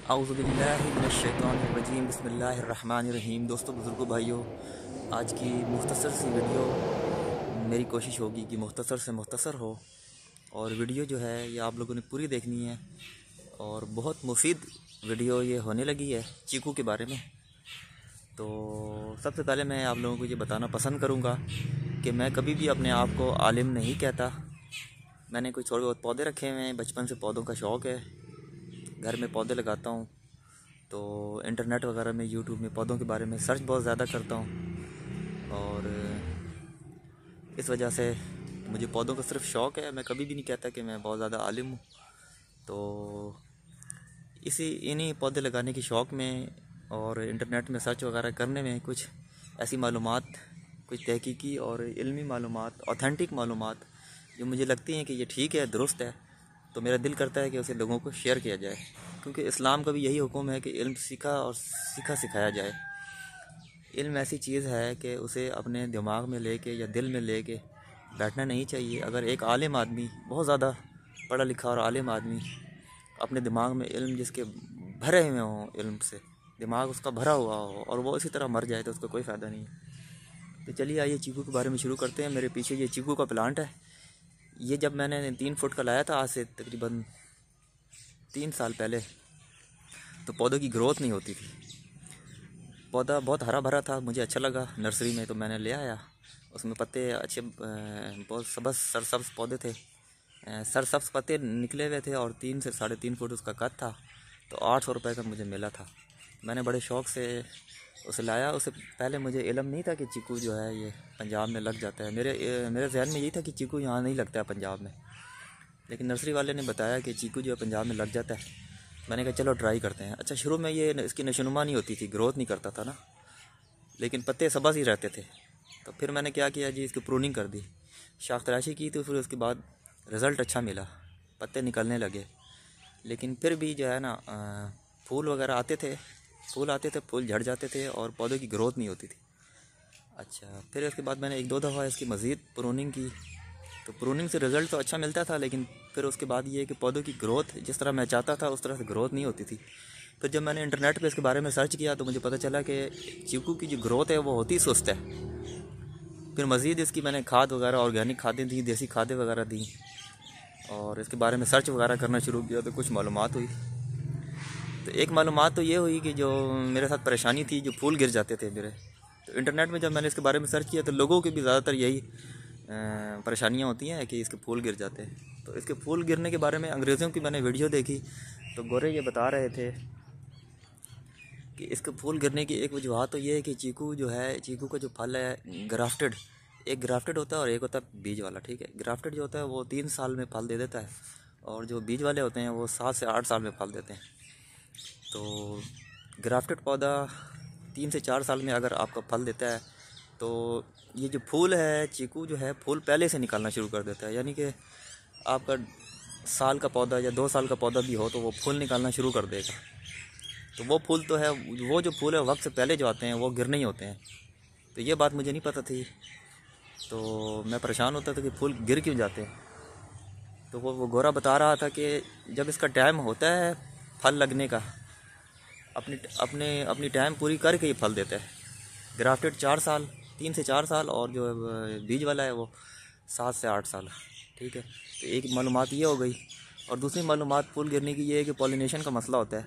औज़ुबिल्लाहिमिनश्शैतानिर्रजीम बिस्मिल्लाहिर्रहमानिर्रहीम। दोस्तों, बुज़ुर्गों, भाइयों, आज की मुख्तसर सी वीडियो, मेरी कोशिश होगी कि मुख्तसर से मुख्तसर हो और वीडियो जो है ये आप लोगों ने पूरी देखनी है। और बहुत मुफीद वीडियो ये होने लगी है चीकू के बारे में। तो सबसे पहले मैं आप लोगों को ये बताना पसंद करूँगा कि मैं कभी भी अपने आप को आलिम नहीं कहता। मैंने कुछ थोड़े बहुत पौधे रखे हुए हैं, बचपन से पौधों का शौक़ है, घर में पौधे लगाता हूँ। तो इंटरनेट वगैरह में, यूट्यूब में पौधों के बारे में सर्च बहुत ज़्यादा करता हूँ और इस वजह से मुझे पौधों का सिर्फ शौक़ है। मैं कभी भी नहीं कहता कि मैं बहुत ज़्यादा आलिम हूँ। तो इन्हीं पौधे लगाने के शौक़ में और इंटरनेट में सर्च वगैरह करने में कुछ ऐसी मालूमात, कुछ तहकीकी और इल्मी मालूमात, ऑथेंटिक मालूमात जो मुझे लगती हैं कि ये ठीक है, दुरुस्त है, तो मेरा दिल करता है कि उसे लोगों को शेयर किया जाए। क्योंकि इस्लाम का भी यही हुक्म है कि इल्म सीखा और सीखा सिखाया जाए। इल्म ऐसी चीज़ है कि उसे अपने दिमाग में लेके या दिल में लेके बैठना नहीं चाहिए। अगर एक आलिम आदमी, बहुत ज़्यादा पढ़ा लिखा और आलिम आदमी, अपने दिमाग में इल्म जिसके भरे हुए हों, इल्म से दिमाग उसका भरा हुआ हो और वो इसी तरह मर जाए तो उसका कोई फ़ायदा नहीं है। तो चलिए आइए चीकू के बारे में शुरू करते हैं। मेरे पीछे ये चीकू का प्लांट है। ये जब मैंने 3 फुट का लाया था, आज से तकरीबन 3 साल पहले, तो पौधों की ग्रोथ नहीं होती थी। पौधा बहुत हरा भरा था, मुझे अच्छा लगा नर्सरी में, तो मैंने ले आया। उसमें पत्ते अच्छे, बहुत सरसब्ज पौधे थे, सरसब्ज पत्ते निकले हुए थे और 3 से 3.5 फुट उसका कद था। तो 800 रुपये का मुझे मिला था। मैंने बड़े शौक़ से उसे लाया। उससे पहले मुझे इल्म नहीं था कि चीकू जो है ये पंजाब में लग जाता है। मेरे जहन में यही था कि चीकू यहाँ नहीं लगता है पंजाब में, लेकिन नर्सरी वाले ने बताया कि चीकू जो है पंजाब में लग जाता है। मैंने कहा चलो ट्राई करते हैं। अच्छा, शुरू में ये इसकी नशोनुमा नहीं होती थी, ग्रोथ नहीं करता था ना, लेकिन पत्ते सबस ही रहते थे। तो फिर मैंने क्या किया जी, इसकी प्रूनिंग कर दी, शाख तराशी की। तो फिर उसके बाद रिज़ल्ट अच्छा मिला, पत्ते निकलने लगे। लेकिन फिर भी जो है ना, फूल वगैरह आते थे, फूल झड़ जाते थे और पौधे की ग्रोथ नहीं होती थी। अच्छा, फिर उसके बाद मैंने 1-2 दफ़ा इसकी मज़ीद प्रूनिंग की। तो प्रूनिंग से रिज़ल्ट तो अच्छा मिलता था, लेकिन फिर उसके बाद ये कि पौधों की ग्रोथ जिस तरह मैं चाहता था उस तरह से ग्रोथ नहीं होती थी। फिर जब मैंने इंटरनेट पे इसके बारे में सर्च किया तो मुझे पता चला कि चीकू की जो ग्रोथ है वो होती सुस्त है। फिर मज़ीद इसकी मैंने खाद वगैरह, ऑर्गेनिक खादें दी, देसी खादें वगैरह दी और इसके बारे में सर्च वगैरह करना शुरू किया। तो कुछ मालूमात हुई। तो एक मालूमात तो ये हुई कि जो मेरे साथ परेशानी थी, जो फूल गिर जाते थे मेरे, तो इंटरनेट में जब मैंने इसके बारे में सर्च किया तो लोगों की भी ज़्यादातर यही परेशानियाँ होती हैं कि इसके फूल गिर जाते हैं। तो इसके फूल गिरने के बारे में अंग्रेज़ों की मैंने वीडियो देखी, तो गोरे ये बता रहे थे कि इसके फूल गिरने की एक वजूहत तो ये है कि चीकू जो है, चीकू का जो फल है ग्राफ्टेड, एक ग्राफ्टेड होता है और एक होता है बीज वाला। ठीक है, ग्राफ्टेड जो होता है वो 3 साल में फल दे देता है और जो बीज वाले होते हैं वो 7 से 8 साल में फल देते हैं। तो ग्राफ्टेड पौधा 3 से 4 साल में अगर आपका फल देता है तो ये जो फूल है, चीकू जो है, फूल पहले से निकलना शुरू कर देता है। यानी कि आपका साल का पौधा या 2 साल का पौधा भी हो तो वो फूल निकालना शुरू कर देगा। तो वो फूल तो है, वो जो फूल है वक्त से पहले जो आते हैं वो गिरने ही होते हैं। तो ये बात मुझे नहीं पता थी, तो मैं परेशान होता था कि फूल गिर क्यों जाते हैं। तो वो गोरा बता रहा था कि जब इसका टाइम होता है फल लगने का, अपनी टाइम पूरी करके ही फल देता है। ग्राफ्टेड 4 साल, 3 से 4 साल, और जो बीज वाला है वो 7 से 8 साल। ठीक है, तो एक मालूमात ये हो गई। और दूसरी मालूमात फूल गिरने की ये है कि पॉलिनेशन का मसला होता है।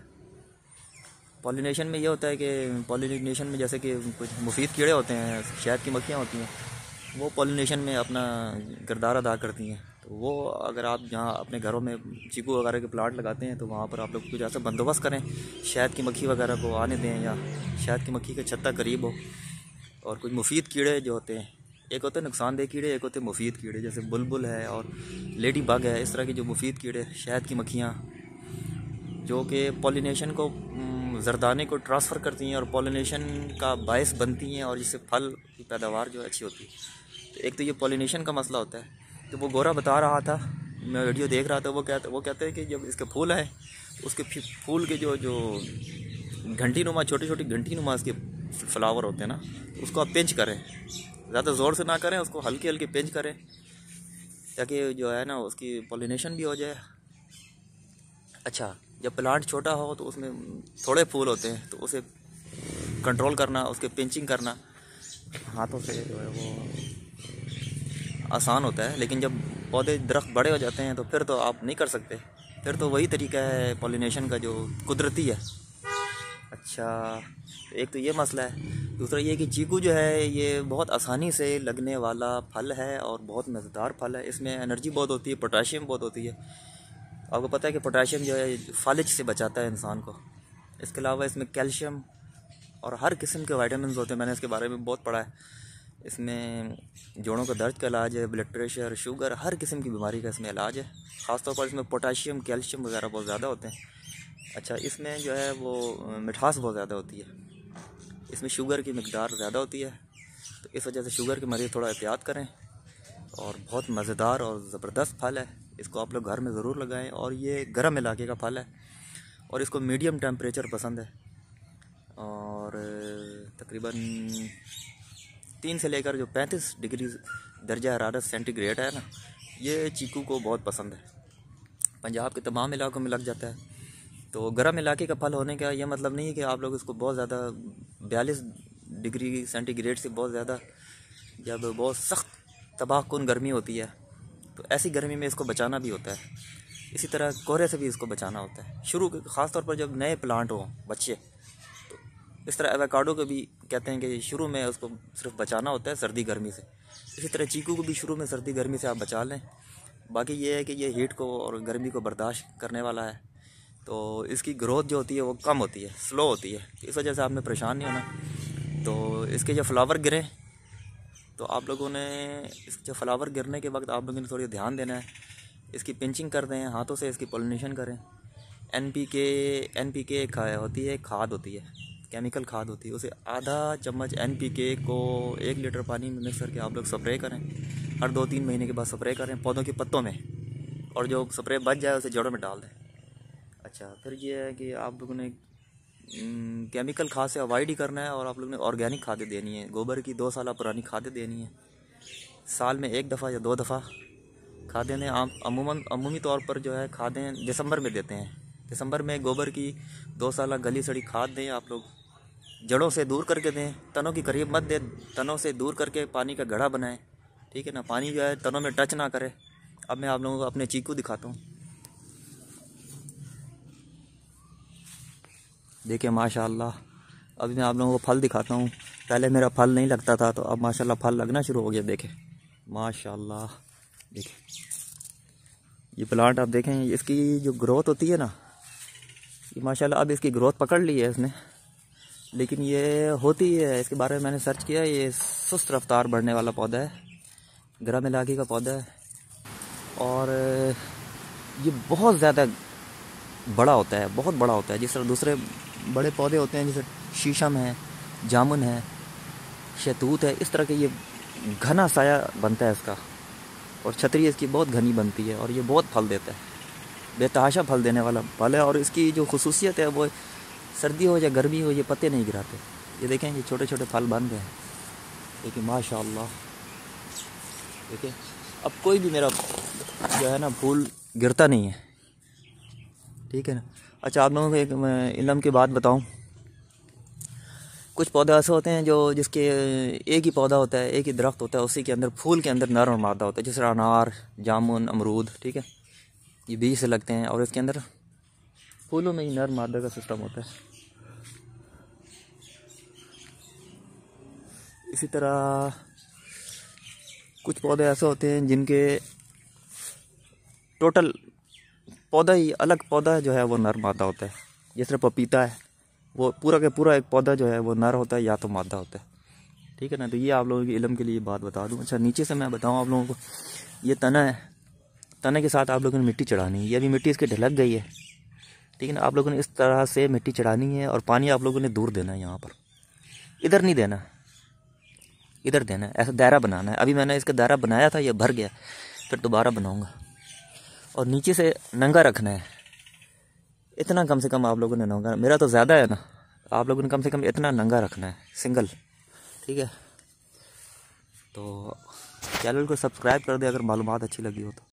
पॉलिनेशन में ये होता है कि पॉलिनेशन में जैसे कि कुछ मुफीद कीड़े होते हैं, शहद की मक्खियाँ होती हैं, वो पॉलिनेशन में अपना किरदार अदा करती हैं। तो वो अगर आप जहाँ अपने घरों में चीकू वगैरह के प्लांट लगाते हैं तो वहाँ पर आप लोग कुछ ऐसा बंदोबस्त करें, शहद की मक्खी वगैरह को आने दें या शहद की मक्खी का छत्ता करीब हो। और कुछ मुफीद कीड़े जो होते हैं, एक होते हैं नुकसानदेह कीड़े, एक होते हैं मुफीद कीड़े, जैसे बुलबुल है और लेडी बग है। इस तरह के जो मुफीद कीड़े, शहद की मक्खियाँ, जो कि पॉलिनेशन को, जरदाने को ट्रांसफ़र करती हैं और पॉलिनेशन का बायस बनती हैं और जिससे फल की पैदावार जो अच्छी होती है। तो एक तो ये पॉलिनेशन का मसला होता है। तो वो गोरा बता रहा था, मैं वीडियो देख रहा था, वो कहते हैं कि जब इसके फूल आए, उसके फूल के जो घंटी नुमा, छोटी छोटी घंटी नुमा इसके फ्लावर होते हैं ना, उसको आप पिंच करें, ज़्यादा ज़ोर से ना करें, उसको हल्के हल्के पिंच करें ताकि जो है ना उसकी पॉलिनेशन भी हो जाए। अच्छा, जब प्लांट छोटा हो तो उसमें थोड़े फूल होते हैं, तो उसे कंट्रोल करना, उसके पिंचिंग करना हाथों से जो है वो आसान होता है। लेकिन जब पौधे दरख्त बड़े हो जाते हैं तो फिर तो आप नहीं कर सकते, फिर तो वही तरीका है पॉलिनेशन का जो कुदरती है। अच्छा, एक तो ये मसला है। दूसरा ये कि चीकू जो है ये बहुत आसानी से लगने वाला फल है और बहुत मज़ेदार फल है। इसमें एनर्जी बहुत होती है, पोटाशियम बहुत होती है। आपको पता है कि पोटाशियम जो है फालिज से बचाता है इंसान को। इसके अलावा इसमें कैल्शियम और हर किस्म के विटामिन होते हैं, मैंने इसके बारे में बहुत पढ़ा है। इसमें जोड़ों का दर्द का इलाज है, ब्लड प्रेशर, शुगर, हर किस्म की बीमारी का इसमें इलाज है। ख़ासतौर पर इसमें पोटाशियम, कैल्शियम वगैरह बहुत ज़्यादा होते हैं। अच्छा, इसमें जो है वो मिठास बहुत ज़्यादा होती है, इसमें शुगर की मिकदार ज़्यादा होती है, तो इस वजह से शुगर के मरीज़ थोड़ा एहतियात करें। और बहुत मज़ेदार और ज़बरदस्त फल है, इसको आप लोग घर में ज़रूर लगाएं। और ये गर्म इलाके का फल है और इसको मीडियम टेम्परेचर पसंद है, और तकरीबन 3 से लेकर जो 35 डिग्री दर्जा हरारत सेंटीग्रेड है ना, ये चीकू को बहुत पसंद है। पंजाब के तमाम इलाकों में लग जाता है। तो गर्म इलाके का फल होने का ये मतलब नहीं है कि आप लोग इसको बहुत ज़्यादा 42 डिग्री सेंटीग्रेड से बहुत ज़्यादा, जब बहुत सख्त तबाहकुन गर्मी होती है तो ऐसी गर्मी में इसको बचाना भी होता है। इसी तरह कोहरे से भी इसको बचाना होता है। शुरू के ख़ास तौर पर जब नए प्लांट हों बच्चे, तो इस तरह एवोकाडो को भी कहते हैं कि शुरू में उसको सिर्फ बचाना होता है सर्दी गर्मी से। इसी तरह चीकू को भी शुरू में सर्दी गर्मी से आप बचा लें। बाकी ये है कि ये हीट को और गर्मी को बर्दाश्त करने वाला है, तो इसकी ग्रोथ जो होती है वो कम होती है, स्लो होती है। इस वजह से आपने परेशान नहीं होना। तो इसके जो फ्लावर गिरें तो आप लोगों ने इस जो फ्लावर गिरने के वक्त आप लोगों ने थोड़ी ध्यान देना है, इसकी पिंचिंग कर दें हाथों से, इसकी पॉलिनेशन करें। एनपीके होती है, खाद होती है, केमिकल खाद होती है, उसे आधा चम्मच एनपीके को 1 लीटर पानी में मिक्स करके आप लोग स्प्रे करें। हर 2-3 महीने के बाद स्प्रे करें पौधों के पत्तों में, और जो स्प्रे बच जाए उसे जड़ों में डाल दें। अच्छा, फिर ये है कि आप लोगों ने केमिकल खाद से अवॉइड ही करना है, और आप लोगों ने ऑर्गेनिक खादें देनी है। गोबर की 2 साल पुरानी खादें देनी है, साल में 1 दफ़ा या 2 दफ़ा खादें दें। आप अमूमी तौर पर जो है खादें दिसंबर में देते हैं। दिसंबर में गोबर की 2 साल गली सड़ी खाद दें आप लोग, जड़ों से दूर करके दें, तनों के करीब मत दें, तनों से दूर करके पानी का घड़ा बनाएं, ठीक है ना। पानी जो है तनों में टच ना करे। अब मैं आप लोगों को अपने चीकू दिखाता हूँ, देखिए माशाल्लाह। अभी मैं आप लोगों को फल दिखाता हूँ। पहले मेरा फल नहीं लगता था, तो अब माशाल्लाह फल लगना शुरू हो गया। देखें माशाल्लाह, देखें ये प्लांट आप देखें, इसकी जो ग्रोथ होती है ना, ये माशाल्लाह अब इसकी ग्रोथ पकड़ ली है इसने। लेकिन ये होती है, इसके बारे में मैंने सर्च किया, ये सुस्त रफ्तार बढ़ने वाला पौधा है, गर्म इलाके का पौधा है, और ये बहुत ज़्यादा बड़ा होता है, बहुत बड़ा होता है। जिस तरह दूसरे बड़े पौधे होते हैं, जैसे शीशम है, जामुन है, शहतूत है, इस तरह के ये घना साया बनता है इसका, और छतरी इसकी बहुत घनी बनती है, और ये बहुत फल देता है, बेतहाशा फल देने वाला फल है। और इसकी जो खुसूसियत है वो सर्दी हो या गर्मी हो, ये पत्ते नहीं गिराते। ये देखें, ये छोटे छोटे फल बन गए हैं, देखिए माशाल्लाह। देखिए अब कोई भी मेरा जो है ना फूल गिरता नहीं है, ठीक है ना। अच्छा, आप लोगों को एक मैं इल्म की बात बताऊं, कुछ पौधे ऐसे होते हैं जो जिसके एक ही पौधा होता है, एक ही दरख्त होता है, उसी के अंदर फूल के अंदर नर और मादा होता है, जैसे अनार, जामुन, अमरूद, ठीक है, ये बीज से लगते हैं और इसके अंदर फूलों में ही नर मादा का सिस्टम होता है। इसी तरह कुछ पौधे ऐसे होते हैं जिनके टोटल पौधा ही अलग पौधा जो है वो नर मादा होता है। जैसे पपीता है, वो पूरा के पूरा एक पौधा जो है वो नर होता है या तो मादा होता है, ठीक है ना। तो ये आप लोगों के इल्म के लिए बात बता दूं। अच्छा, नीचे से मैं बताऊं आप लोगों को, ये तना है, तने के साथ आप लोगों ने मिट्टी चढ़ानी है। ये अभी मिट्टी इसकी ढलक गई है, ठीक है ना। आप लोगों ने इस तरह से मिट्टी चढ़ानी है, और पानी आप लोगों ने दूर देना है, यहाँ पर इधर नहीं देना, इधर देना है, ऐसा दायरा बनाना है। अभी मैंने इसका दायरा बनाया था, ये भर गया, फिर दोबारा बनाऊँगा। और नीचे से नंगा रखना है, इतना कम से कम आप लोगों ने नंगा, मेरा तो ज़्यादा है ना, आप लोगों ने कम से कम इतना नंगा रखना है, सिंगल, ठीक है। तो चैनल को सब्सक्राइब कर दे अगर मालूमात अच्छी लगी हो तो।